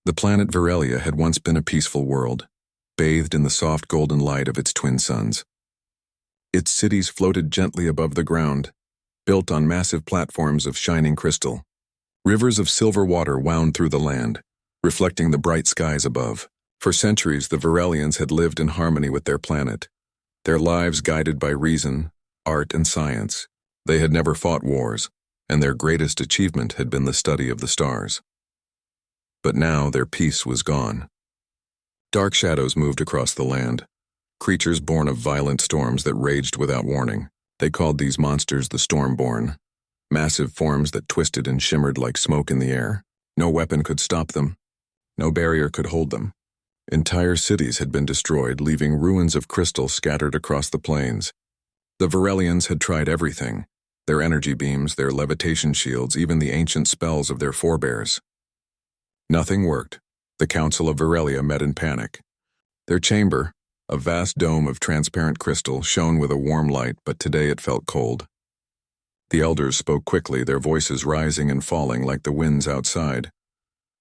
The planet Virelia had once been a peaceful world, bathed in the soft golden light of its twin suns. Its cities floated gently above the ground, built on massive platforms of shining crystal. Rivers of silver water wound through the land, reflecting the bright skies above. For centuries, the Virelians had lived in harmony with their planet, their lives guided by reason, art, and science. They had never fought wars, and their greatest achievement had been the study of the stars. But now their peace was gone. Dark shadows moved across the land, creatures born of violent storms that raged without warning. They called these monsters the Stormborn, massive forms that twisted and shimmered like smoke in the air. No weapon could stop them. No barrier could hold them. Entire cities had been destroyed, leaving ruins of crystal scattered across the plains. The Virelians had tried everything, their energy beams, their levitation shields, even the ancient spells of their forebears. Nothing worked. The Council of Virelia met in panic. Their chamber, a vast dome of transparent crystal, shone with a warm light, but today it felt cold. The elders spoke quickly, their voices rising and falling like the winds outside.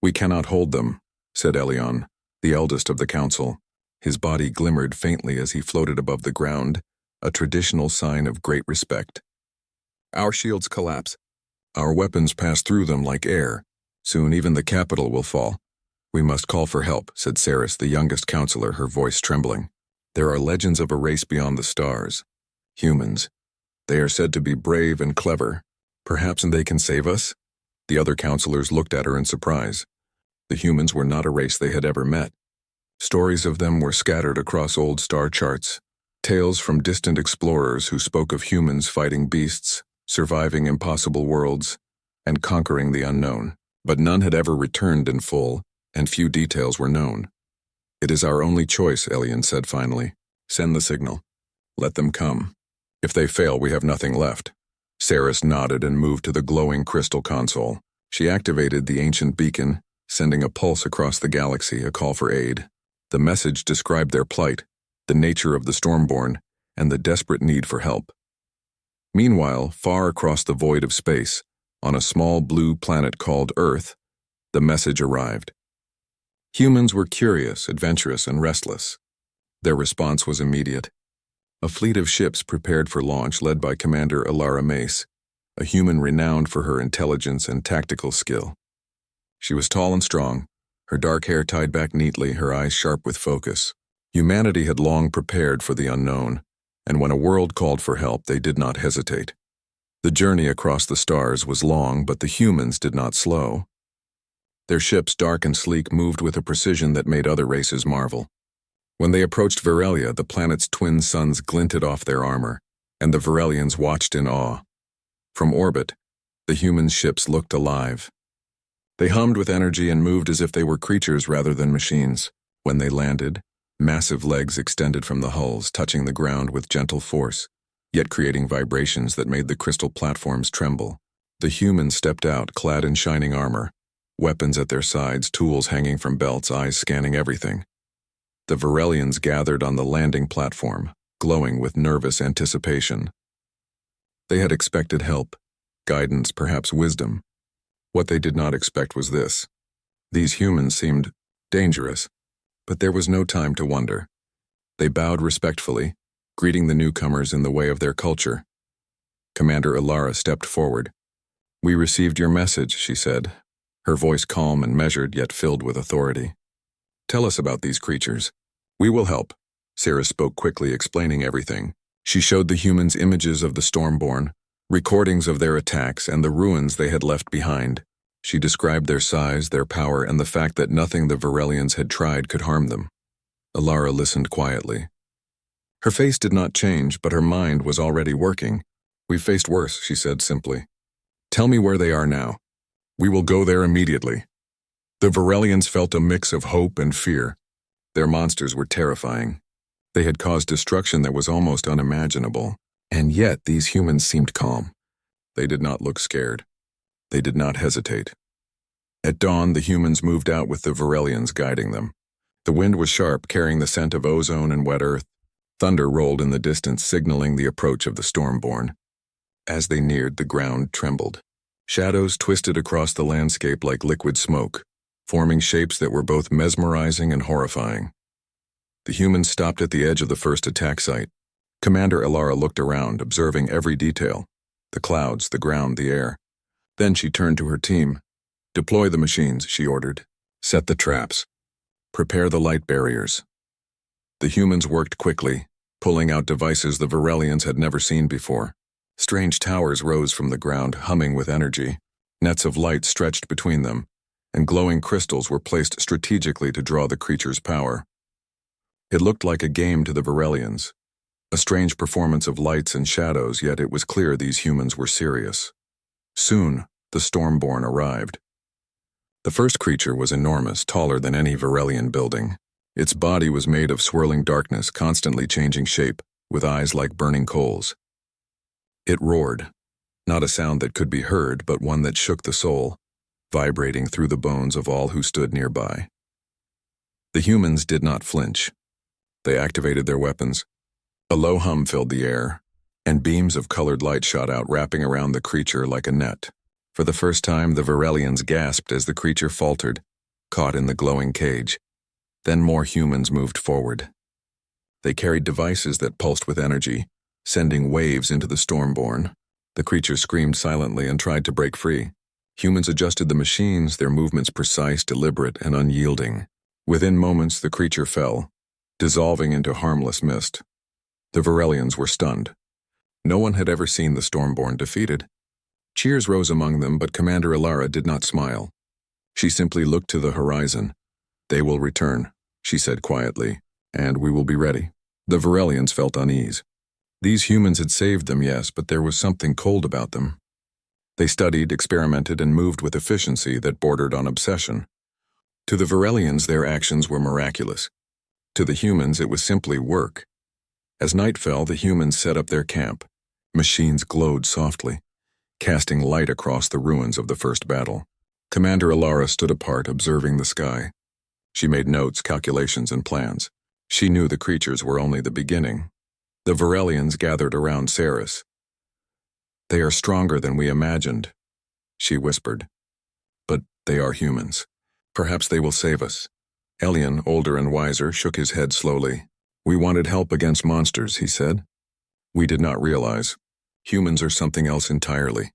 "We cannot hold them," said Elion, the eldest of the council. His body glimmered faintly as he floated above the ground, a traditional sign of great respect. "Our shields collapse. Our weapons pass through them like air. Soon even the capital will fall. We must call for help," said Ceres, the youngest counselor, her voice trembling. "There are legends of a race beyond the stars. Humans. They are said to be brave and clever. Perhaps they can save us?" The other counselors looked at her in surprise. The humans were not a race they had ever met. Stories of them were scattered across old star charts, tales from distant explorers who spoke of humans fighting beasts, surviving impossible worlds, and conquering the unknown. But none had ever returned in full, and few details were known. "It is our only choice," Elion said finally. "Send the signal. Let them come. If they fail, we have nothing left." Ceres nodded and moved to the glowing crystal console. She activated the ancient beacon, sending a pulse across the galaxy, a call for aid. The message described their plight, the nature of the Stormborn, and the desperate need for help. Meanwhile, far across the void of space, on a small blue planet called Earth, the message arrived. Humans were curious, adventurous, and restless. Their response was immediate. A fleet of ships prepared for launch led by Commander Alara Mace, a human renowned for her intelligence and tactical skill. She was tall and strong, her dark hair tied back neatly, her eyes sharp with focus. Humanity had long prepared for the unknown, and when a world called for help, they did not hesitate. The journey across the stars was long, but the humans did not slow. Their ships, dark and sleek, moved with a precision that made other races marvel. When they approached Virelia, the planet's twin suns glinted off their armor, and the Virelians watched in awe. From orbit, the human ships looked alive. They hummed with energy and moved as if they were creatures rather than machines. When they landed, massive legs extended from the hulls, touching the ground with gentle force, yet creating vibrations that made the crystal platforms tremble. The humans stepped out, clad in shining armor, weapons at their sides, tools hanging from belts, eyes scanning everything. The Virelians gathered on the landing platform, glowing with nervous anticipation. They had expected help, guidance, perhaps wisdom. What they did not expect was this. These humans seemed dangerous, but there was no time to wonder. They bowed respectfully, greeting the newcomers in the way of their culture. Commander Alara stepped forward. "We received your message," she said, her voice calm and measured yet filled with authority. "Tell us about these creatures." "We will help," Ceres spoke quickly, explaining everything. She showed the humans images of the Stormborn, recordings of their attacks, and the ruins they had left behind. She described their size, their power, and the fact that nothing the Virelians had tried could harm them. Alara listened quietly. Her face did not change, but her mind was already working. "We've faced worse," she said simply. "Tell me where they are now. We will go there immediately." The Virelians felt a mix of hope and fear. Their monsters were terrifying. They had caused destruction that was almost unimaginable, and yet these humans seemed calm. They did not look scared. They did not hesitate. At dawn, the humans moved out with the Virelians guiding them. The wind was sharp, carrying the scent of ozone and wet earth. Thunder rolled in the distance, signaling the approach of the Stormborn. As they neared, the ground trembled. Shadows twisted across the landscape like liquid smoke. forming shapes that were both mesmerizing and horrifying. The humans stopped at the edge of the first attack site. Commander Elara looked around, observing every detail: the clouds, the ground, the air. Then she turned to her team. "Deploy the machines," she ordered. "Set the traps. Prepare the light barriers." The humans worked quickly, pulling out devices the Varelians had never seen before. Strange towers rose from the ground, humming with energy. Nets of light stretched between them, and glowing crystals were placed strategically to draw the creature's power. It looked like a game to the Varelians, a strange performance of lights and shadows, yet it was clear these humans were serious. Soon, the Stormborn arrived. The first creature was enormous, taller than any Varelian building. Its body was made of swirling darkness, constantly changing shape, with eyes like burning coals. It roared, not a sound that could be heard, but one that shook the soul, vibrating through the bones of all who stood nearby. The humans did not flinch. They activated their weapons. A low hum filled the air, and beams of colored light shot out, wrapping around the creature like a net. For the first time, the Varelians gasped as the creature faltered, caught in the glowing cage. Then more humans moved forward. They carried devices that pulsed with energy, sending waves into the Stormborn. The creature screamed silently and tried to break free. Humans adjusted the machines, their movements precise, deliberate, and unyielding. Within moments, the creature fell, dissolving into harmless mist. The Varelians were stunned. No one had ever seen the Stormborn defeated. Cheers rose among them, but Commander Elara did not smile. She simply looked to the horizon. "They will return," she said quietly, "and we will be ready." The Varelians felt unease. These humans had saved them, yes, but there was something cold about them. They studied, experimented, and moved with efficiency that bordered on obsession. To the Varelians, their actions were miraculous. To the humans, it was simply work. As night fell, the humans set up their camp. Machines glowed softly, casting light across the ruins of the first battle. Commander Elara stood apart, observing the sky. She made notes, calculations, and plans. She knew the creatures were only the beginning. The Varelians gathered around Saris. "They are stronger than we imagined," she whispered. "But they are humans. Perhaps they will save us." Elian, older and wiser, shook his head slowly. "We wanted help against monsters," he said. "We did not realize. Humans are something else entirely."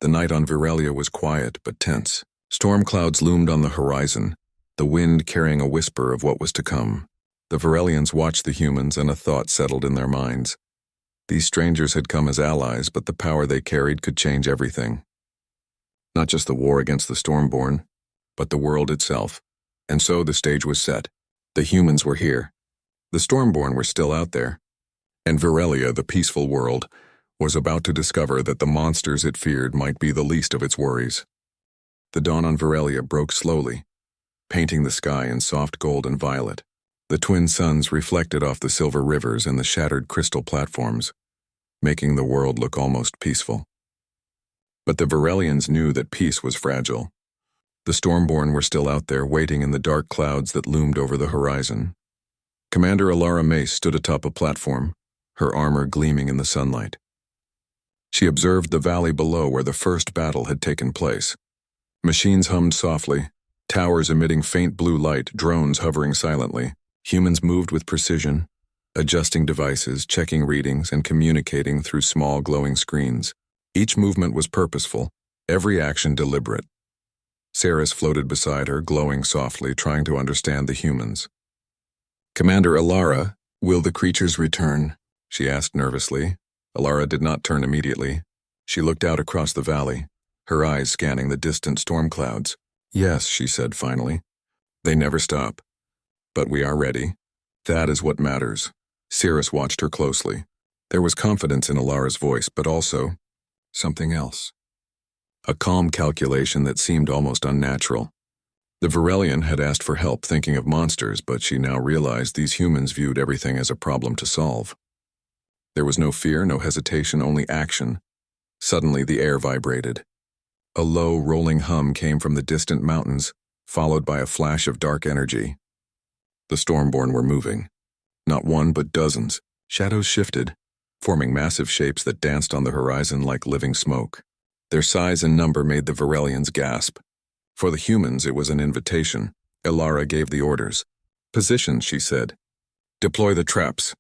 The night on Virelia was quiet but tense. Storm clouds loomed on the horizon, the wind carrying a whisper of what was to come. The Varelians watched the humans, and a thought settled in their minds. These strangers had come as allies, but the power they carried could change everything. Not just the war against the Stormborn, but the world itself. And so the stage was set. The humans were here. The Stormborn were still out there. And Virelia, the peaceful world, was about to discover that the monsters it feared might be the least of its worries. The dawn on Virelia broke slowly, painting the sky in soft gold and violet. The twin suns reflected off the silver rivers and the shattered crystal platforms, making the world look almost peaceful. But the Varelians knew that peace was fragile. The Stormborn were still out there, waiting in the dark clouds that loomed over the horizon. Commander Elara Mace stood atop a platform, her armor gleaming in the sunlight. She observed the valley below where the first battle had taken place. Machines hummed softly, towers emitting faint blue light, drones hovering silently. Humans moved with precision, adjusting devices, checking readings, and communicating through small glowing screens. Each movement was purposeful, every action deliberate. Saris floated beside her, glowing softly, trying to understand the humans. "Commander Elara, will the creatures return?" she asked nervously. Elara did not turn immediately. She looked out across the valley, her eyes scanning the distant storm clouds. "Yes," she said finally. "They never stop. But we are ready. That is what matters." Saris watched her closely. There was confidence in Elara's voice, but also something else. A calm calculation that seemed almost unnatural. The Varelian had asked for help thinking of monsters, but she now realized these humans viewed everything as a problem to solve. There was no fear, no hesitation, only action. Suddenly the air vibrated. A low, rolling hum came from the distant mountains, followed by a flash of dark energy. The Stormborn were moving. Not one, but dozens. Shadows shifted, forming massive shapes that danced on the horizon like living smoke. Their size and number made the Varelians gasp. For the humans, it was an invitation. Ilara gave the orders. Position, she said. Deploy the traps.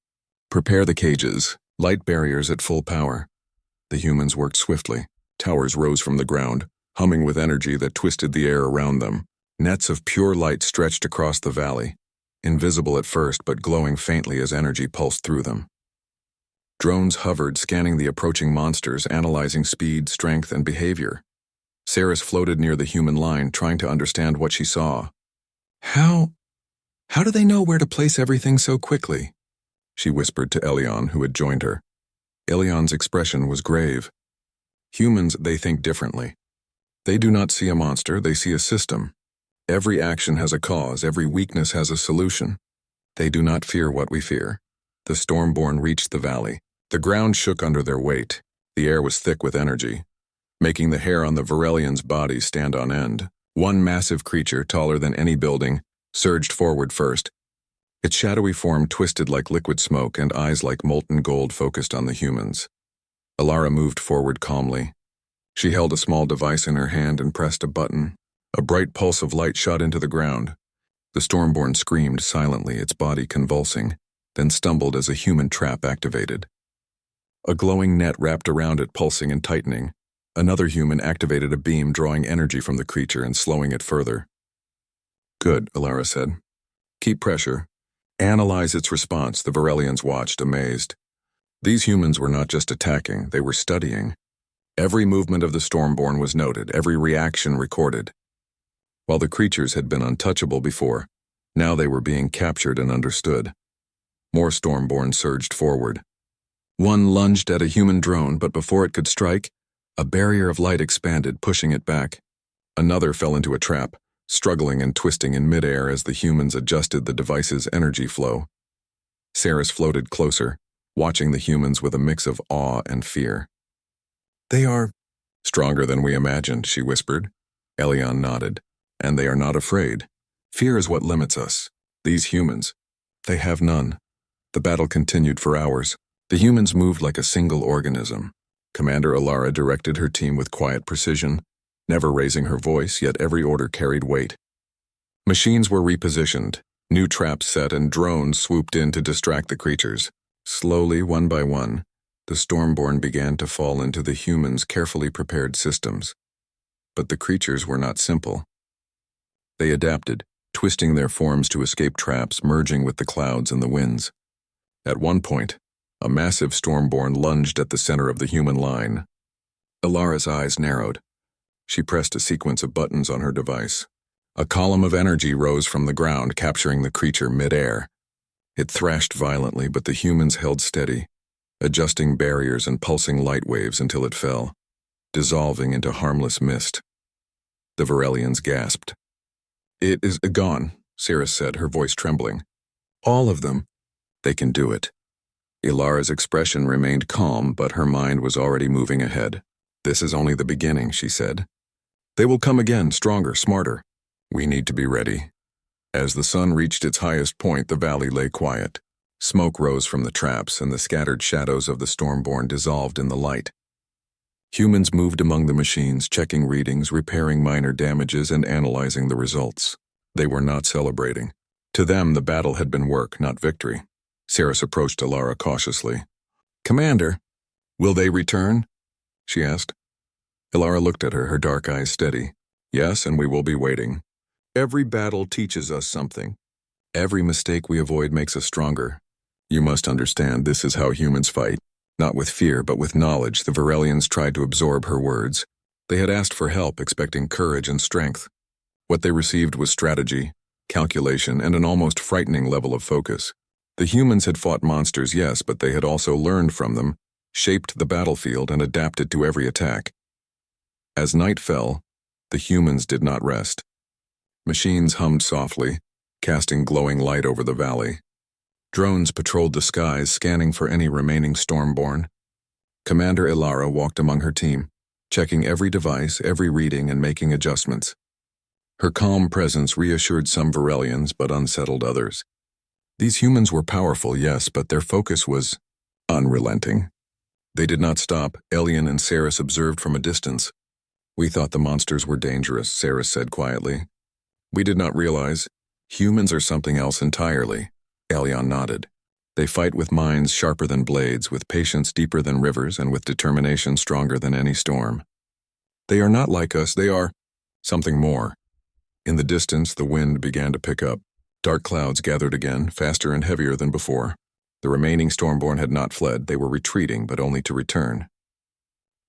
Prepare the cages. Light barriers at full power. The humans worked swiftly. Towers rose from the ground, humming with energy that twisted the air around them. Nets of pure light stretched across the valley, invisible at first but glowing faintly as energy pulsed through them. Drones hovered, scanning the approaching monsters, analyzing speed, strength, and behavior. Saris floated near the human line, trying to understand what she saw. How do they know where to place everything so quickly? She whispered to Elion, who had joined her. Elion's expression was grave. Humans, they think differently. They do not see a monster, they see a system. Every action has a cause, every weakness has a solution. They do not fear what we fear. The Stormborn reached the valley. The ground shook under their weight. The air was thick with energy, making the hair on the Varelians' bodies stand on end. One massive creature, taller than any building, surged forward first. Its shadowy form twisted like liquid smoke, and eyes like molten gold focused on the humans. Ilara moved forward calmly. She held a small device in her hand and pressed a button. A bright pulse of light shot into the ground. The Stormborn screamed silently, its body convulsing, then stumbled as a human trap activated. A glowing net wrapped around it, pulsing and tightening. Another human activated a beam, drawing energy from the creature and slowing it further. Good, Ilara said. Keep pressure. Analyze its response, the Varelians watched, amazed. These humans were not just attacking, they were studying. Every movement of the Stormborn was noted, every reaction recorded. While the creatures had been untouchable before, now they were being captured and understood. More Stormborn surged forward. One lunged at a human drone, but before it could strike, a barrier of light expanded, pushing it back. Another fell into a trap, struggling and twisting in midair as the humans adjusted the device's energy flow. Saris floated closer, watching the humans with a mix of awe and fear. They are stronger than we imagined, she whispered. Elion nodded. And they are not afraid. Fear is what limits us. These humans, they have none. The battle continued for hours. The humans moved like a single organism. Commander Ilara directed her team with quiet precision, never raising her voice, yet every order carried weight. Machines were repositioned, new traps set, and drones swooped in to distract the creatures. Slowly, one by one, the Stormborn began to fall into the humans' carefully prepared systems. But the creatures were not simple. They adapted, twisting their forms to escape traps, merging with the clouds and the winds. At one point, a massive Stormborn lunged at the center of the human line. Ilara's eyes narrowed. She pressed a sequence of buttons on her device. A column of energy rose from the ground, capturing the creature mid-air. It thrashed violently, but the humans held steady, adjusting barriers and pulsing light waves until it fell, dissolving into harmless mist. The Varelians gasped. It is gone, Saris said, her voice trembling. All of them. They can do it. Ilara's expression remained calm, but her mind was already moving ahead. This is only the beginning, she said. They will come again, stronger, smarter. We need to be ready. As the sun reached its highest point, the valley lay quiet. Smoke rose from the traps, and the scattered shadows of the Stormborn dissolved in the light. Humans moved among the machines, checking readings, repairing minor damages, and analyzing the results. They were not celebrating. To them, the battle had been work, not victory. Saris approached Ilara cautiously. Commander, will they return? She asked. Ilara looked at her dark eyes steady. Yes, and we will be waiting. Every battle teaches us something. Every mistake we avoid makes us stronger. You must understand, this is how humans fight. Not with fear, but with knowledge. The Varelians tried to absorb her words. They had asked for help, expecting courage and strength. What they received was strategy, calculation, and an almost frightening level of focus. The humans had fought monsters, yes, but they had also learned from them, shaped the battlefield, and adapted to every attack. As night fell, the humans did not rest. Machines hummed softly, casting glowing light over the valley. Drones patrolled the skies, scanning for any remaining Stormborn. Commander Ilara walked among her team, checking every device, every reading, and making adjustments. Her calm presence reassured some Varelians, but unsettled others. These humans were powerful, yes, but their focus was unrelenting. They did not stop. Elion and Saris observed from a distance. We thought the monsters were dangerous, Sarah said quietly. We did not realize humans are something else entirely. Elion nodded. They fight with minds sharper than blades, with patience deeper than rivers, and with determination stronger than any storm. They are not like us, they are something more. In the distance, the wind began to pick up. Dark clouds gathered again, faster and heavier than before. The remaining Stormborn had not fled, they were retreating, but only to return.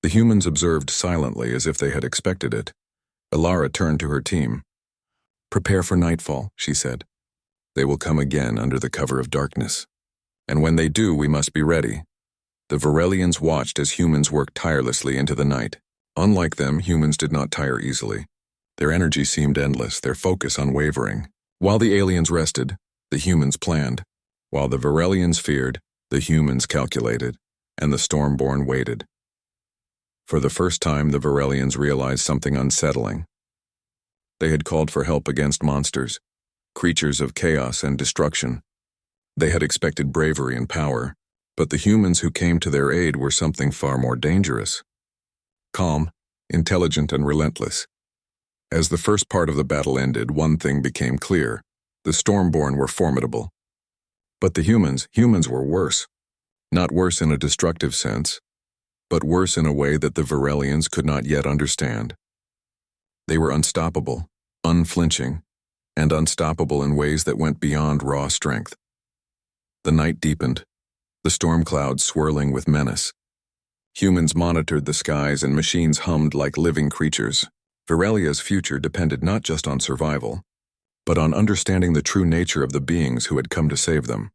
The humans observed silently as if they had expected it. Alara turned to her team. "Prepare for nightfall," she said. "They will come again under the cover of darkness. And when they do, we must be ready." The Varelians watched as humans worked tirelessly into the night. Unlike them, humans did not tire easily. Their energy seemed endless, their focus unwavering. While the aliens rested, the humans planned. While the Varelians feared, the humans calculated, and the Stormborn waited. For the first time, the Varelians realized something unsettling. They had called for help against monsters, creatures of chaos and destruction. They had expected bravery and power, but the humans who came to their aid were something far more dangerous. Calm, intelligent, and relentless. As the first part of the battle ended, one thing became clear. The Stormborn were formidable. But the humans were worse. Not worse in a destructive sense, but worse in a way that the Varelians could not yet understand. They were unstoppable, unflinching, and unstoppable in ways that went beyond raw strength. The night deepened, the storm clouds swirling with menace. Humans monitored the skies and machines hummed like living creatures. Varelia's future depended not just on survival, but on understanding the true nature of the beings who had come to save them.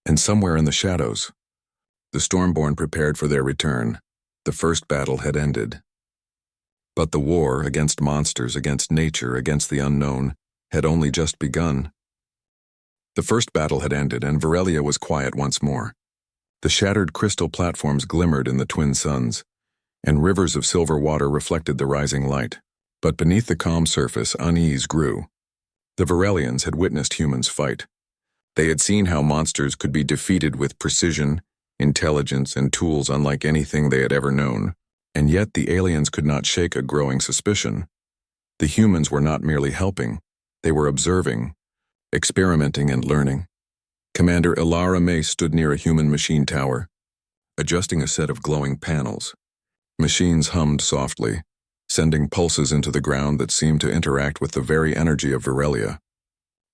And somewhere in the shadows, the Stormborn prepared for their return. The first battle had ended. But the war against monsters, against nature, against the unknown, had only just begun. The first battle had ended, and Varelia was quiet once more. The shattered crystal platforms glimmered in the twin suns, and rivers of silver water reflected the rising light. But beneath the calm surface, unease grew. The Varelians had witnessed humans fight. They had seen how monsters could be defeated with precision, intelligence, and tools unlike anything they had ever known. And yet the aliens could not shake a growing suspicion. The humans were not merely helping, they were observing, experimenting, and learning. Commander Alara May stood near a human machine tower, adjusting a set of glowing panels. Machines hummed softly, sending pulses into the ground that seemed to interact with the very energy of Varelia.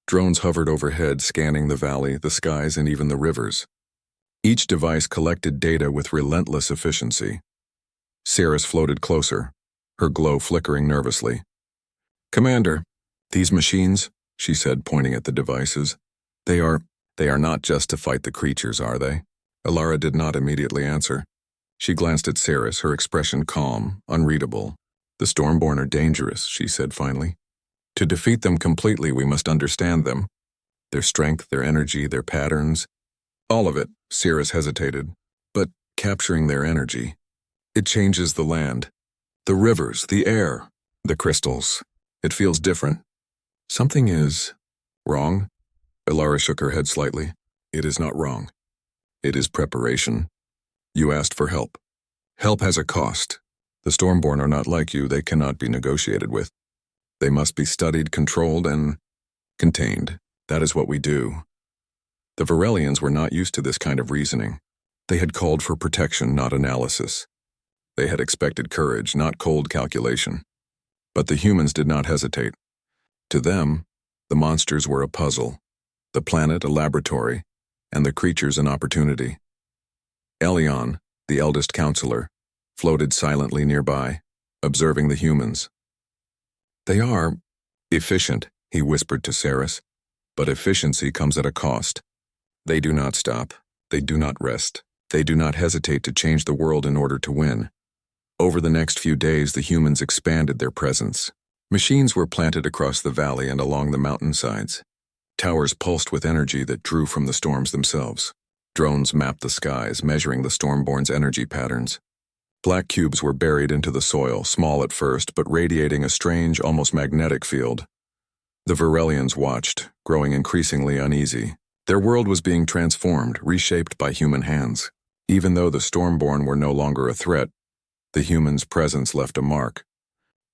Drones hovered overhead, scanning the valley, the skies, and even the rivers. Each device collected data with relentless efficiency. Ceres floated closer, her glow flickering nervously. "Commander, these machines," she said, pointing at the devices, They are not just to fight the creatures, are they?" Alara did not immediately answer. She glanced at Ceres, her expression calm, unreadable. "The Stormborn are dangerous," she said finally. "To defeat them completely, we must understand them. Their strength, their energy, their patterns. All of it," Ceres hesitated. "But capturing their energy, it changes the land. The rivers, the air, the crystals. It feels different. Something is wrong." Alara shook her head slightly. "It is not wrong. It is preparation. You asked for help. Help has a cost. The Stormborn are not like you, they cannot be negotiated with. They must be studied, controlled, and contained. That is what we do." The Varelians were not used to this kind of reasoning. They had called for protection, not analysis. They had expected courage, not cold calculation. But the humans did not hesitate. To them, the monsters were a puzzle, the planet a laboratory, and the creatures an opportunity. Elion, the eldest counselor, floated silently nearby, observing the humans. "They are efficient," he whispered to Ceres, "but efficiency comes at a cost. They do not stop, they do not rest, they do not hesitate to change the world in order to win." Over the next few days, the humans expanded their presence. Machines were planted across the valley and along the mountainsides. Towers pulsed with energy that drew from the storms themselves. Drones mapped the skies, measuring the Stormborn's energy patterns. Black cubes were buried into the soil, small at first, but radiating a strange, almost magnetic field. The Varelians watched, growing increasingly uneasy. Their world was being transformed, reshaped by human hands. Even though the Stormborn were no longer a threat, the humans' presence left a mark.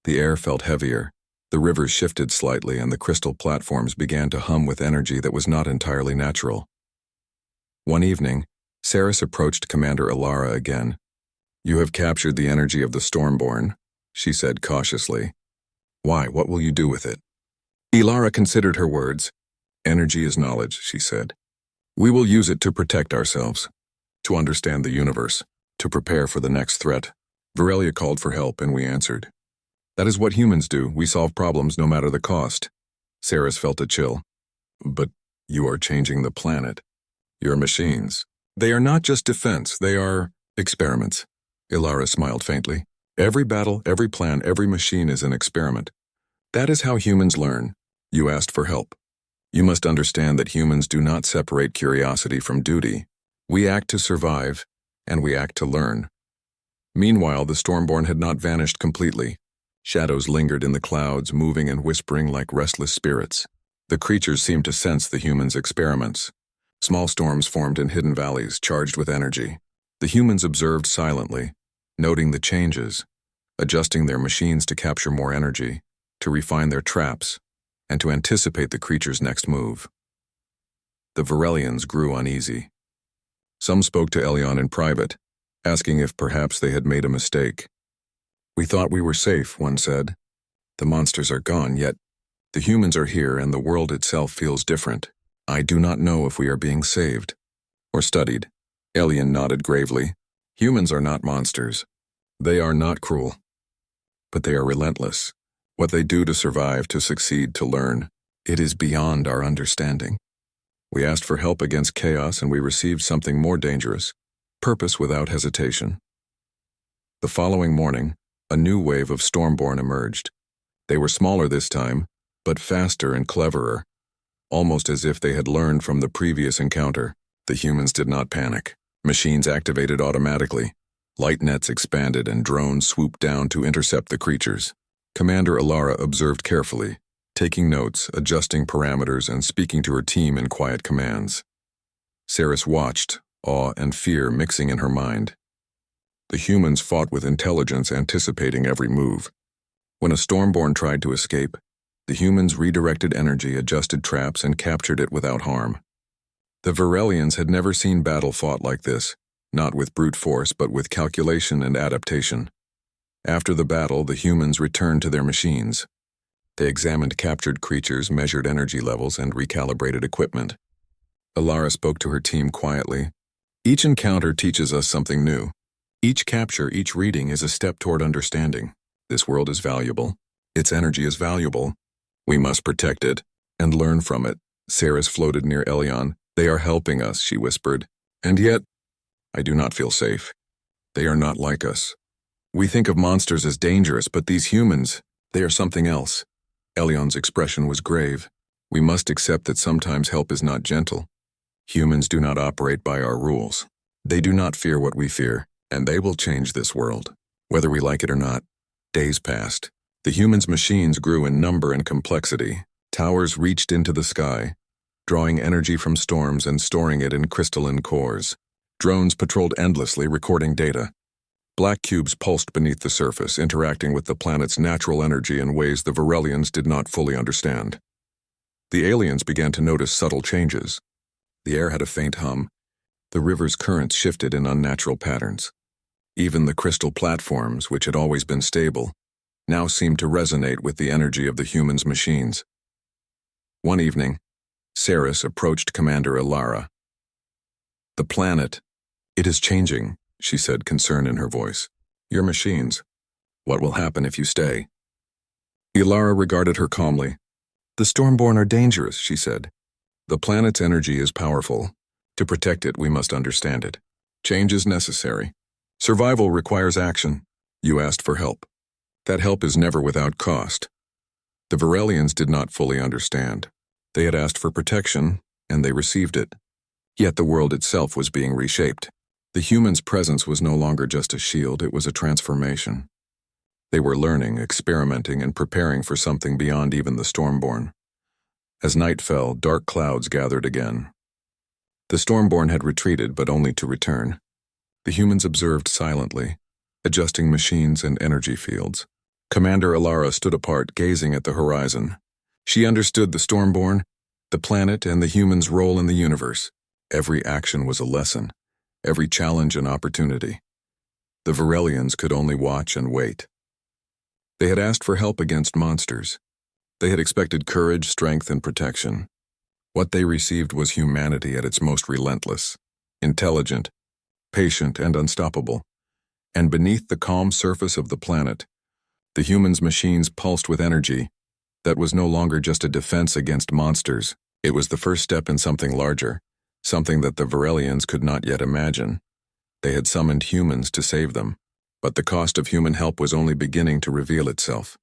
The air felt heavier, the rivers shifted slightly, and the crystal platforms began to hum with energy that was not entirely natural. One evening, Saris approached Commander Alara again. "You have captured the energy of the Stormborn," she said cautiously. "Why? What will you do with it?" Alara considered her words. "Energy is knowledge," she said. "We will use it to protect ourselves, to understand the universe, to prepare for the next threat." Virelia called for help, and we answered. "That is what humans do. We solve problems no matter the cost." Saris felt a chill. "But you are changing the planet. Your machines. They are not just defense, they are experiments." Alara smiled faintly. "Every battle, every plan, every machine is an experiment. That is how humans learn. You asked for help. You must understand that humans do not separate curiosity from duty. We act to survive, and we act to learn." Meanwhile, the Stormborn had not vanished completely. Shadows lingered in the clouds, moving and whispering like restless spirits. The creatures seemed to sense the humans' experiments. Small storms formed in hidden valleys, charged with energy. The humans observed silently, noting the changes, adjusting their machines to capture more energy, to refine their traps, and to anticipate the creature's next move. The Virelians grew uneasy. Some spoke to Elion in private, asking if perhaps they had made a mistake. "We thought we were safe," one said. "The monsters are gone, yet the humans are here and the world itself feels different. I do not know if we are being saved or studied." Elion nodded gravely. "Humans are not monsters. They are not cruel. But they are relentless. What they do to survive, to succeed, to learn, it is beyond our understanding. We asked for help against chaos and we received something more dangerous, purpose without hesitation." The following morning, a new wave of Stormborn emerged. They were smaller this time, but faster and cleverer, almost as if they had learned from the previous encounter. The humans did not panic. Machines activated automatically. Light nets expanded and drones swooped down to intercept the creatures. Commander Alara observed carefully, taking notes, adjusting parameters, and speaking to her team in quiet commands. Saris watched, awe and fear mixing in her mind. The humans fought with intelligence, anticipating every move. When a Stormborn tried to escape, the humans redirected energy, adjusted traps, and captured it without harm. The Virelians had never seen battle fought like this, not with brute force but with calculation and adaptation. After the battle, the humans returned to their machines. They examined captured creatures, measured energy levels, and recalibrated equipment. Alara spoke to her team quietly. "Each encounter teaches us something new. Each capture, each reading is a step toward understanding. This world is valuable. Its energy is valuable. We must protect it and learn from it." Saris floated near Elion. "They are helping us," she whispered. "And yet, I do not feel safe. They are not like us. We think of monsters as dangerous, but these humans, they are something else." Elion's expression was grave. "We must accept that sometimes help is not gentle. Humans do not operate by our rules. They do not fear what we fear, and they will change this world, whether we like it or not." Days passed. The humans' machines grew in number and complexity. Towers reached into the sky, drawing energy from storms and storing it in crystalline cores. Drones patrolled endlessly, recording data. Black cubes pulsed beneath the surface, interacting with the planet's natural energy in ways the Virelians did not fully understand. The aliens began to notice subtle changes. The air had a faint hum. The river's currents shifted in unnatural patterns. Even the crystal platforms, which had always been stable, now seemed to resonate with the energy of the humans' machines. One evening, Saris approached Commander Alara. "The planet, it is changing," she said, concern in her voice. "Your machines. What will happen if you stay?" Alara regarded her calmly. "The Stormborn are dangerous," she said. "The planet's energy is powerful. To protect it, we must understand it. Change is necessary. Survival requires action. You asked for help. That help is never without cost." The Virelians did not fully understand. They had asked for protection, and they received it. Yet the world itself was being reshaped. The humans' presence was no longer just a shield, it was a transformation. They were learning, experimenting, and preparing for something beyond even the Stormborn. As night fell, dark clouds gathered again. The Stormborn had retreated, but only to return. The humans observed silently, adjusting machines and energy fields. Commander Alara stood apart, gazing at the horizon. She understood the Stormborn, the planet, and the humans' role in the universe. Every action was a lesson, every challenge an opportunity. The Varelians could only watch and wait. They had asked for help against monsters. They had expected courage, strength, and protection. What they received was humanity at its most relentless, intelligent, patient, and unstoppable. And beneath the calm surface of the planet, the humans' machines pulsed with energy. That was no longer just a defense against monsters. It was the first step in something larger, something that the Varelians could not yet imagine. They had summoned humans to save them, but the cost of human help was only beginning to reveal itself.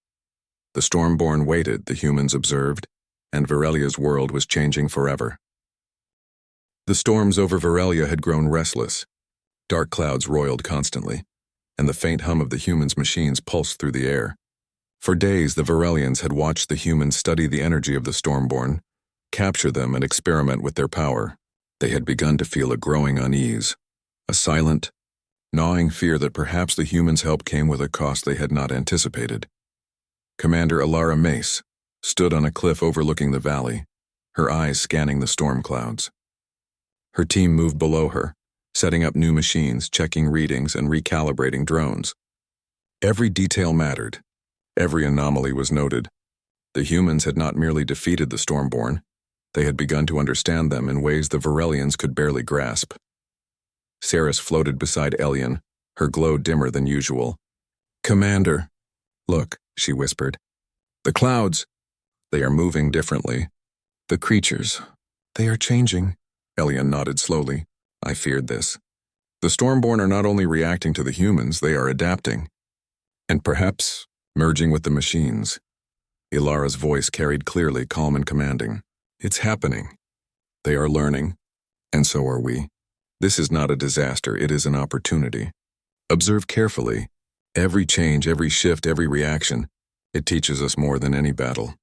The Stormborn waited, the humans observed, and Varelia's world was changing forever. The storms over Varelia had grown restless. Dark clouds roiled constantly, and the faint hum of the humans' machines pulsed through the air. For days, the Varelians had watched the humans study the energy of the Stormborn, capture them and experiment with their power. They had begun to feel a growing unease, a silent, gnawing fear that perhaps the humans' help came with a cost they had not anticipated. Commander Alara Mace stood on a cliff overlooking the valley, her eyes scanning the storm clouds. Her team moved below her, setting up new machines, checking readings, and recalibrating drones. Every detail mattered. Every anomaly was noted. The humans had not merely defeated the Stormborn, they had begun to understand them in ways the Varelians could barely grasp. Saris floated beside Elian, her glow dimmer than usual. "Commander, look," she whispered. "The clouds, they are moving differently. The creatures, they are changing." Elian nodded slowly. "I feared this. The Stormborn are not only reacting to the humans, they are adapting. And perhaps merging with the machines." Ilara's voice carried clearly, calm and commanding. "It's happening. They are learning, and so are we. This is not a disaster, it is an opportunity. Observe carefully. Every change, every shift, every reaction, it teaches us more than any battle."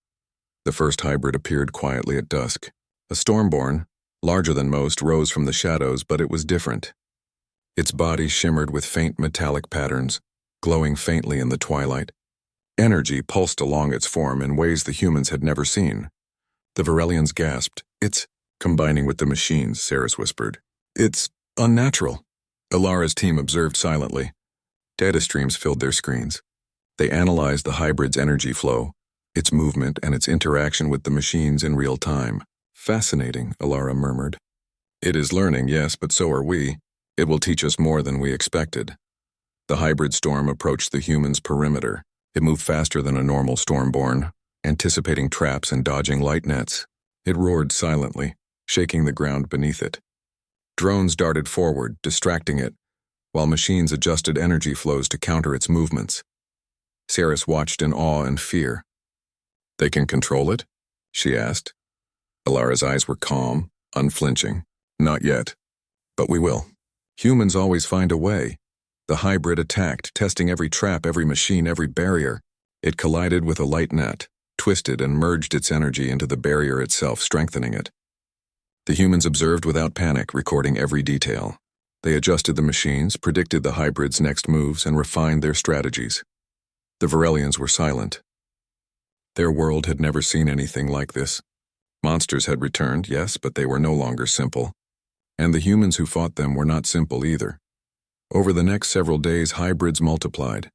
The first hybrid appeared quietly at dusk. A Stormborn, larger than most, rose from the shadows, but it was different. Its body shimmered with faint metallic patterns, glowing faintly in the twilight. Energy pulsed along its form in ways the humans had never seen. The Varelians gasped. "It's combining with the machines," Saris whispered. "It's unnatural." Ilara's team observed silently. Data streams filled their screens. They analyzed the hybrid's energy flow, its movement, and its interaction with the machines in real time. "Fascinating," Ilara murmured. "It is learning, yes, but so are we. It will teach us more than we expected." The hybrid storm approached the humans' perimeter. It moved faster than a normal Stormborn, anticipating traps and dodging light nets. It roared silently, shaking the ground beneath it. Drones darted forward, distracting it, while machines adjusted energy flows to counter its movements. Saris watched in awe and fear. "They can control it?" she asked. Ilara's eyes were calm, unflinching. "Not yet. But we will. Humans always find a way." The hybrid attacked, testing every trap, every machine, every barrier. It collided with a light net, twisted and merged its energy into the barrier itself, strengthening it. The humans observed without panic, recording every detail. They adjusted the machines, predicted the hybrid's next moves, and refined their strategies. The Varelians were silent. Their world had never seen anything like this. Monsters had returned, yes, but they were no longer simple. And the humans who fought them were not simple either. Over the next several days, hybrids multiplied.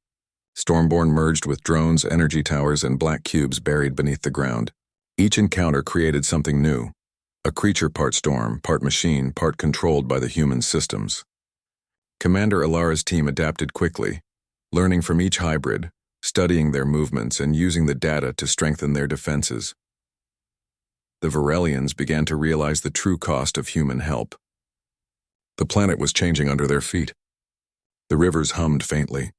Stormborn merged with drones, energy towers, and black cubes buried beneath the ground. Each encounter created something new. A creature part storm, part machine, part controlled by the human systems. Commander Ilara's team adapted quickly, learning from each hybrid, studying their movements, and using the data to strengthen their defenses. The Varelians began to realize the true cost of human help. The planet was changing under their feet. The rivers hummed faintly.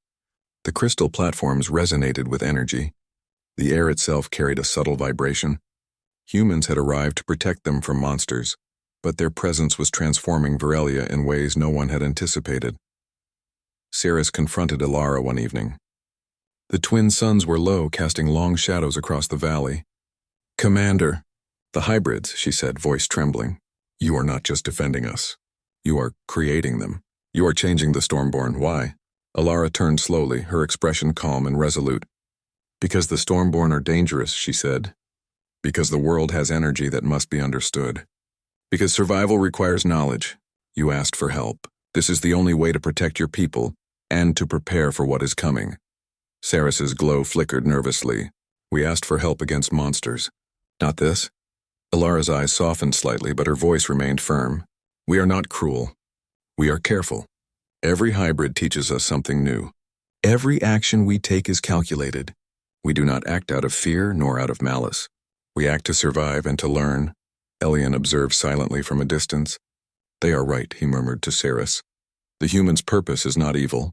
The crystal platforms resonated with energy. The air itself carried a subtle vibration. Humans had arrived to protect them from monsters, but their presence was transforming Varelia in ways no one had anticipated. Saris confronted Ilara one evening. The twin suns were low, casting long shadows across the valley. "Commander," "The hybrids," she said, voice trembling. "You are not just defending us. You are creating them. You are changing the Stormborn. Why?" Ilara turned slowly, her expression calm and resolute. Because the Stormborn are dangerous, she said. Because the world has energy that must be understood. Because survival requires knowledge. You asked for help. This is the only way to protect your people and to prepare for what is coming. Saris's glow flickered nervously. We asked for help against monsters. Not this? Alara's eyes softened slightly, but her voice remained firm. We are not cruel. We are careful. Every hybrid teaches us something new. Every action we take is calculated. We do not act out of fear nor out of malice. We act to survive and to learn. Elian observed silently from a distance. They are right, he murmured to Saris. The human's purpose is not evil.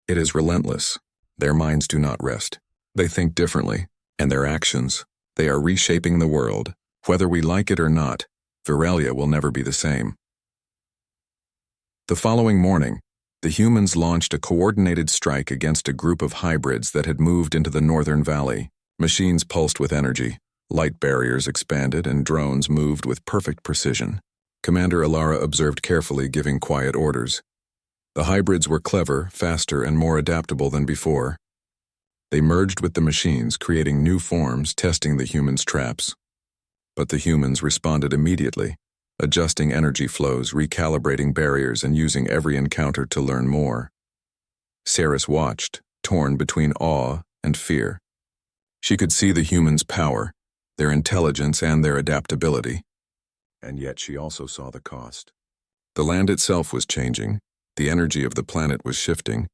It is relentless. Their minds do not rest. They think differently, and their actions, they are reshaping the world. Whether we like it or not, Veralia will never be the same. The following morning, the humans launched a coordinated strike against a group of hybrids that had moved into the northern valley. Machines pulsed with energy, light barriers expanded, and drones moved with perfect precision. Commander Alara observed carefully, giving quiet orders. The hybrids were clever, faster, and more adaptable than before. They merged with the machines, creating new forms, testing the humans' traps. But the humans responded immediately, adjusting energy flows, recalibrating barriers, and using every encounter to learn more. Saris watched, torn between awe and fear. She could see the humans' power, their intelligence, and their adaptability. And yet she also saw the cost. The land itself was changing, the energy of the planet was shifting,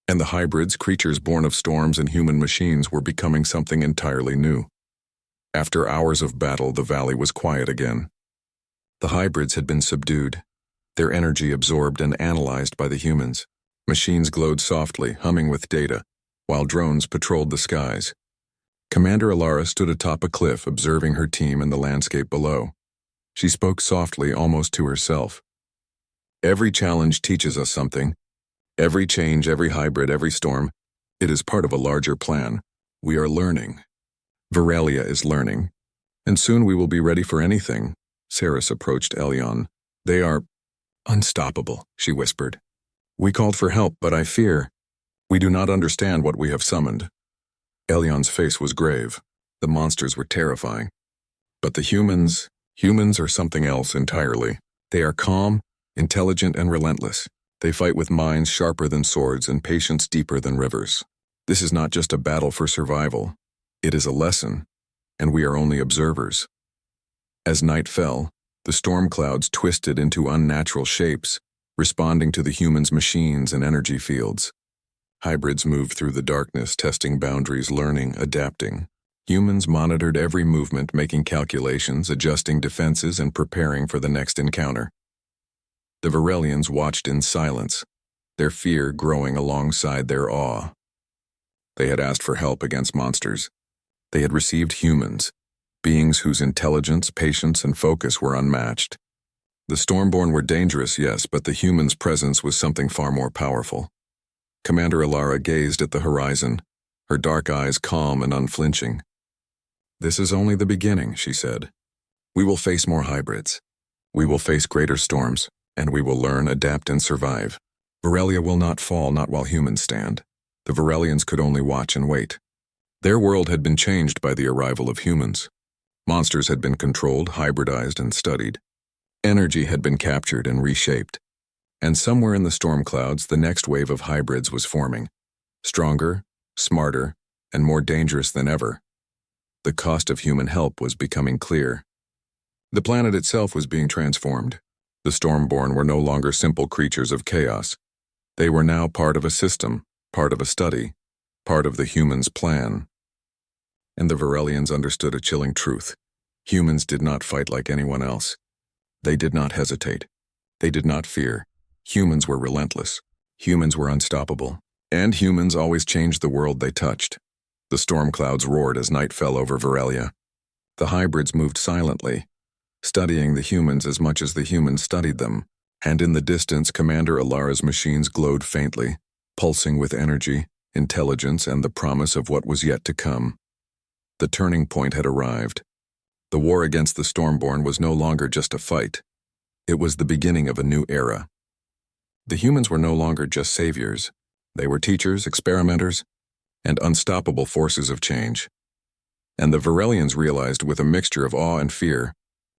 and the hybrids, creatures born of storms and human machines, were becoming something entirely new. After hours of battle, the valley was quiet again. The hybrids had been subdued, their energy absorbed and analyzed by the humans. Machines glowed softly, humming with data, while drones patrolled the skies. Commander Alara stood atop a cliff, observing her team and the landscape below. She spoke softly, almost to herself. Every challenge teaches us something. Every change, every hybrid, every storm, it is part of a larger plan. We are learning. Veralia is learning. And soon we will be ready for anything. Saris approached Elion. They are unstoppable, she whispered. We called for help, but I fear. We do not understand what we have summoned. Elion's face was grave. The monsters were terrifying. But the humans are something else entirely. They are calm, intelligent, and relentless. They fight with minds sharper than swords and patience deeper than rivers. This is not just a battle for survival. It is a lesson, and we are only observers. As night fell, the storm clouds twisted into unnatural shapes, responding to the humans' machines and energy fields. Hybrids moved through the darkness, testing boundaries, learning, adapting. Humans monitored every movement, making calculations, adjusting defenses, and preparing for the next encounter. The Verelians watched in silence, their fear growing alongside their awe. They had asked for help against monsters. They had received humans, beings whose intelligence, patience, and focus were unmatched. The Stormborn were dangerous, yes, but the humans' presence was something far more powerful. Commander Alara gazed at the horizon, her dark eyes calm and unflinching. This is only the beginning, she said. We will face more hybrids. We will face greater storms, and we will learn, adapt, and survive. Verelia will not fall, not while humans stand. The Verelians could only watch and wait. Their world had been changed by the arrival of humans. Monsters had been controlled, hybridized, and studied. Energy had been captured and reshaped. And somewhere in the storm clouds, the next wave of hybrids was forming. Stronger, smarter, and more dangerous than ever. The cost of human help was becoming clear. The planet itself was being transformed. The Stormborn were no longer simple creatures of chaos. They were now part of a system, part of a study, part of the humans' plan. And the Verelians understood a chilling truth. Humans did not fight like anyone else. They did not hesitate. They did not fear. Humans were relentless. Humans were unstoppable. And humans always changed the world they touched. The storm clouds roared as night fell over Verelia. The hybrids moved silently, studying the humans as much as the humans studied them. And in the distance, Commander Alara's machines glowed faintly, pulsing with energy, intelligence, and the promise of what was yet to come. The turning point had arrived. The war against the Stormborn was no longer just a fight. It was the beginning of a new era. The humans were no longer just saviors. They were teachers, experimenters, and unstoppable forces of change. And the Varelians realized with a mixture of awe and fear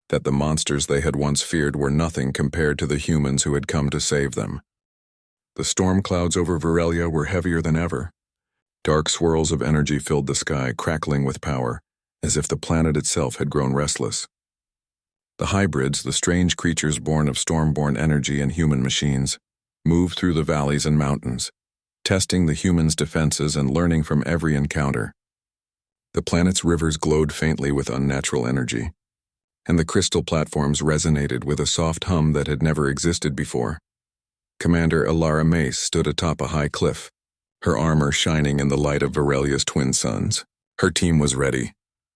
that the monsters they had once feared were nothing compared to the humans who had come to save them. The storm clouds over Varelia were heavier than ever. Dark swirls of energy filled the sky, crackling with power, as if the planet itself had grown restless. The hybrids, the strange creatures born of storm-born energy and human machines, moved through the valleys and mountains, testing the humans' defenses and learning from every encounter. The planet's rivers glowed faintly with unnatural energy, and the crystal platforms resonated with a soft hum that had never existed before. Commander Alara Mace stood atop a high cliff, her armor shining in the light of Varelia's twin suns. Her team was ready.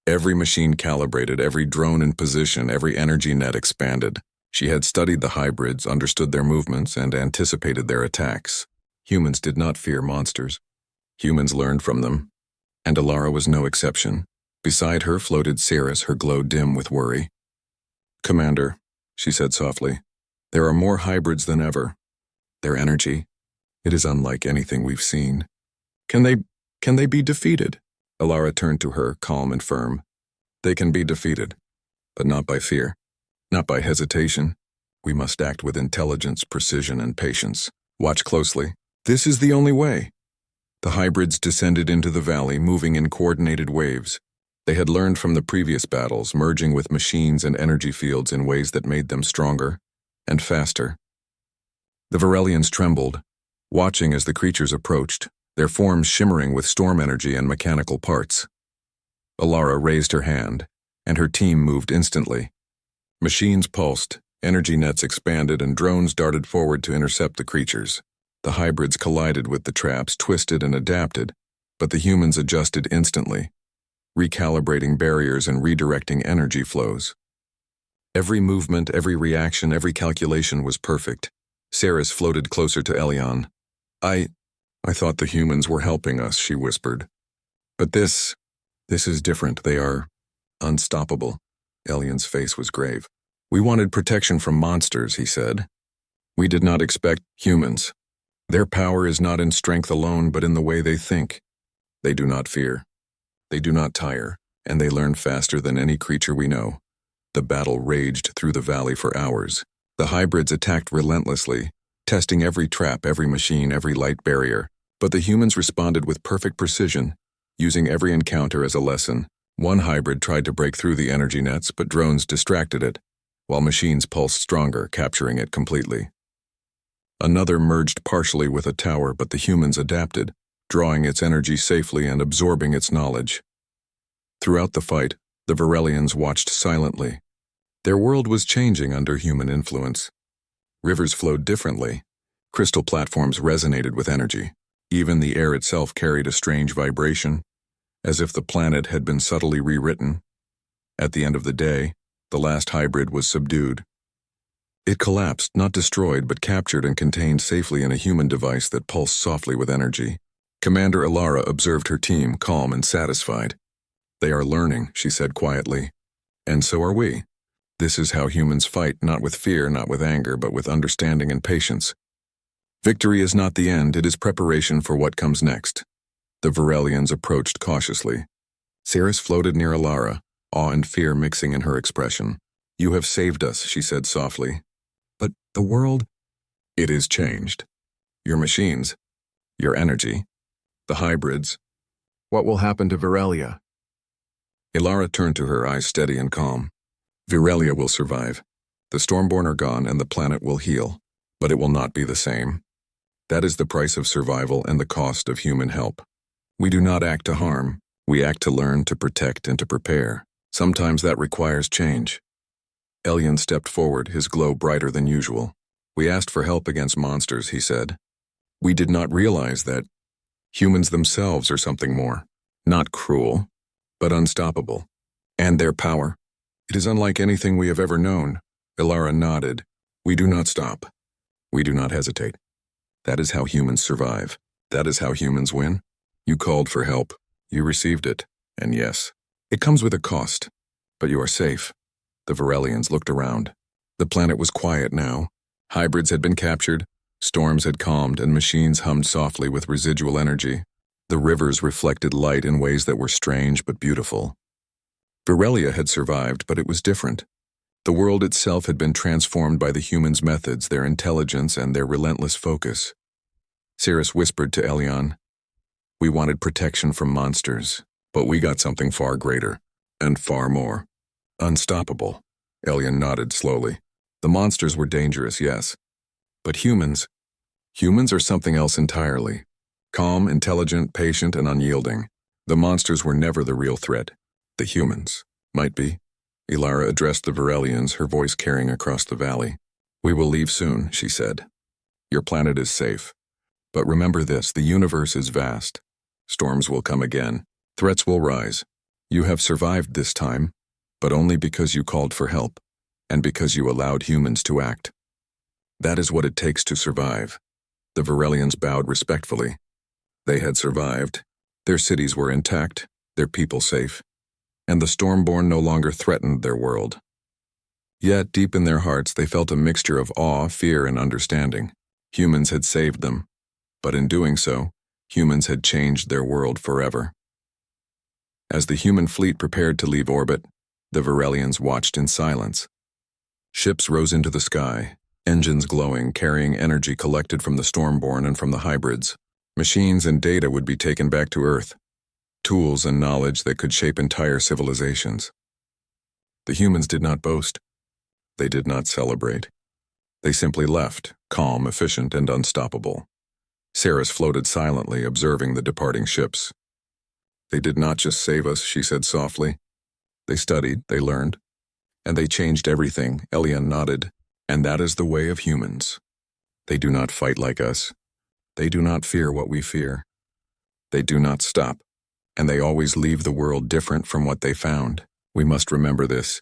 Every machine calibrated, every drone in position, every energy net expanded. She had studied the hybrids, understood their movements, and anticipated their attacks. Humans did not fear monsters. Humans learned from them, and Alara was no exception. Beside her floated Cirrus, her glow dim with worry. "Commander," she said softly, "there are more hybrids than ever. Their energy, it is unlike anything we've seen. Can they be defeated?" Alara turned to her, calm and firm. "They can be defeated, but not by fear, not by hesitation. We must act with intelligence, precision, and patience. Watch closely. This is the only way." The hybrids descended into the valley, moving in coordinated waves. They had learned from the previous battles, merging with machines and energy fields in ways that made them stronger and faster. The Varelians trembled, watching as the creatures approached, their forms shimmering with storm energy and mechanical parts. Alara raised her hand, and her team moved instantly. Machines pulsed, energy nets expanded, and drones darted forward to intercept the creatures. The hybrids collided with the traps, twisted and adapted, but the humans adjusted instantly, recalibrating barriers and redirecting energy flows. Every movement, every reaction, every calculation was perfect. Cirrus floated closer to Elion. I thought the humans were helping us," she whispered. "But this is different. They are unstoppable." Elion's face was grave. "We wanted protection from monsters," he said. "We did not expect humans. Their power is not in strength alone, but in the way they think. They do not fear. They do not tire, and they learn faster than any creature we know." The battle raged through the valley for hours. The hybrids attacked relentlessly, testing every trap, every machine, every light barrier. But the humans responded with perfect precision, using every encounter as a lesson. One hybrid tried to break through the energy nets, but drones distracted it, while machines pulsed stronger, capturing it completely. Another merged partially with a tower, but the humans adapted, drawing its energy safely and absorbing its knowledge. Throughout the fight, the Varelians watched silently. Their world was changing under human influence. Rivers flowed differently. Crystal platforms resonated with energy. Even the air itself carried a strange vibration, as if the planet had been subtly rewritten. At the end of the day, the last hybrid was subdued. It collapsed, not destroyed, but captured and contained safely in a human device that pulsed softly with energy. Commander Alara observed her team, calm and satisfied. "They are learning," she said quietly. "And so are we. This is how humans fight, not with fear, not with anger, but with understanding and patience. Victory is not the end, it is preparation for what comes next." The Varelians approached cautiously. Cirrus floated near Alara, awe and fear mixing in her expression. "You have saved us," she said softly. "But the world?" "It is changed. Your machines, your energy, the hybrids. What will happen to Varelia?" Alara turned to her, eyes steady and calm. "Varelia will survive. The Stormborn are gone and the planet will heal, but it will not be the same. That is the price of survival and the cost of human help. We do not act to harm. We act to learn, to protect, and to prepare. Sometimes that requires change." Elion stepped forward, his glow brighter than usual. "We asked for help against monsters," he said. "We did not realize that humans themselves are something more. Not cruel, but unstoppable. And their power, it is unlike anything we have ever known." Alara nodded. "We do not stop. We do not hesitate. That is how humans survive. That is how humans win. You called for help. You received it. And yes, it comes with a cost. But you are safe." The Varelians looked around. The planet was quiet now. Hybrids had been captured, storms had calmed, and machines hummed softly with residual energy. The rivers reflected light in ways that were strange but beautiful. Virelia had survived, but it was different. The world itself had been transformed by the humans' methods, their intelligence, and their relentless focus. Cirrus whispered to Elion, "We wanted protection from monsters, but we got something far greater, and far more. Unstoppable." Elion nodded slowly. The monsters were dangerous, yes. But humans are something else entirely. Calm, intelligent, patient, and unyielding. The monsters were never the real threat. The humans might be. Ilara addressed the Virelians, her voice carrying across the valley. "We will leave soon," she said. "Your planet is safe. But remember this, the universe is vast. Storms will come again. Threats will rise. You have survived this time, but only because you called for help, and because you allowed humans to act. That is what it takes to survive." The Virelians bowed respectfully. They had survived. Their cities were intact, their people safe, and the Stormborn no longer threatened their world. Yet, deep in their hearts, they felt a mixture of awe, fear, and understanding. Humans had saved them, but in doing so, humans had changed their world forever. As the human fleet prepared to leave orbit, the Virelians watched in silence. Ships rose into the sky, engines glowing, carrying energy collected from the Stormborn and from the hybrids. Machines and data would be taken back to Earth, tools and knowledge that could shape entire civilizations. The humans did not boast. They did not celebrate. They simply left, calm, efficient, and unstoppable. Cirrus floated silently, observing the departing ships. "They did not just save us," she said softly. "They studied, they learned, and they changed everything." Elion nodded. "And that is the way of humans. They do not fight like us. They do not fear what we fear. They do not stop, and they always leave the world different from what they found. We must remember this.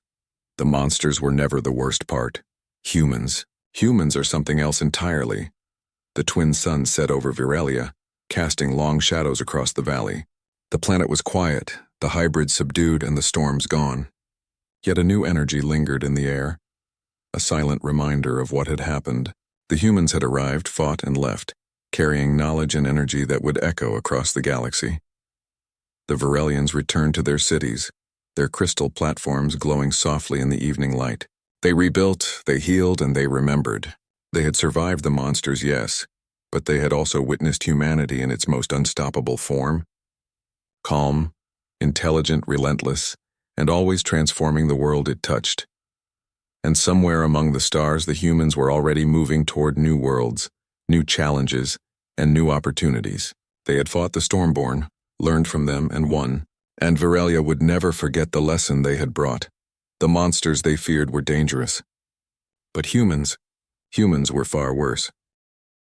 The monsters were never the worst part. Humans are something else entirely." The twin suns set over Virelia, casting long shadows across the valley. The planet was quiet, the hybrids subdued, and the storms gone. Yet a new energy lingered in the air, a silent reminder of what had happened. The humans had arrived, fought, and left, carrying knowledge and energy that would echo across the galaxy. The Virelians returned to their cities, their crystal platforms glowing softly in the evening light. They rebuilt, they healed, and they remembered. They had survived the monsters, yes, but they had also witnessed humanity in its most unstoppable form. Calm, intelligent, relentless, and always transforming the world it touched. And somewhere among the stars, the humans were already moving toward new worlds, new challenges, and new opportunities. They had fought the Stormborn, learned from them, and won, and Virelia would never forget the lesson they had brought. The monsters they feared were dangerous. But humans were far worse.